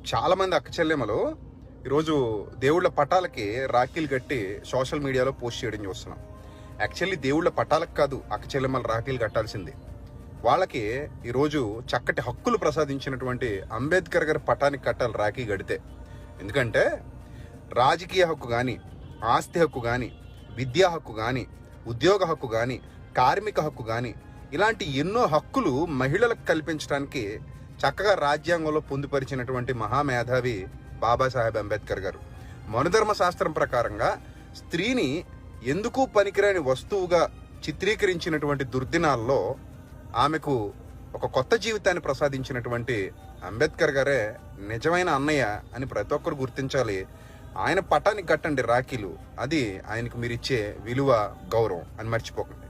చాలామంది అక్క చెల్లెమ్మలు ఈరోజు దేవుళ్ళ పటాలకి రాఖీలు కట్టి సోషల్ మీడియాలో పోస్ట్ చేయడం చూస్తున్నాం. యాక్చువల్లీ దేవుళ్ళ పటాలకు కాదు అక్క చెల్లెమ్మలు రాఖీలు కట్టాల్సింది. వాళ్ళకి ఈరోజు చక్కటి హక్కులు ప్రసాదించినటువంటి అంబేద్కర్ గారి పటానికి కట్టాలి రాఖీ కడితే. ఎందుకంటే రాజకీయ హక్కు కానీ, ఆస్తి హక్కు కానీ, విద్యా హక్కు కానీ, ఉద్యోగ హక్కు కానీ, కార్మిక హక్కు కానీ, ఇలాంటి ఎన్నో హక్కులు మహిళలకు కల్పించడానికి చక్కగా రాజ్యాంగంలో పొందుపరిచినటువంటి మహామేధావి బాబాసాహెబ్ అంబేద్కర్ గారు. మనుధర్మ శాస్త్రం ప్రకారంగా స్త్రీని ఎందుకు పనికిరాని వస్తువుగా చిత్రీకరించినటువంటి దుర్దినాల్లో ఆమెకు ఒక కొత్త జీవితాన్ని ప్రసాదించినటువంటి అంబేద్కర్ గారే నిజమైన అన్నయ్య అని ప్రతి ఒక్కరు గుర్తించాలి. ఆయన పటానికి కట్టండి రాఖీలు, అది ఆయనకు మీరిచ్చే విలువ, గౌరవం అని మర్చిపోకండి.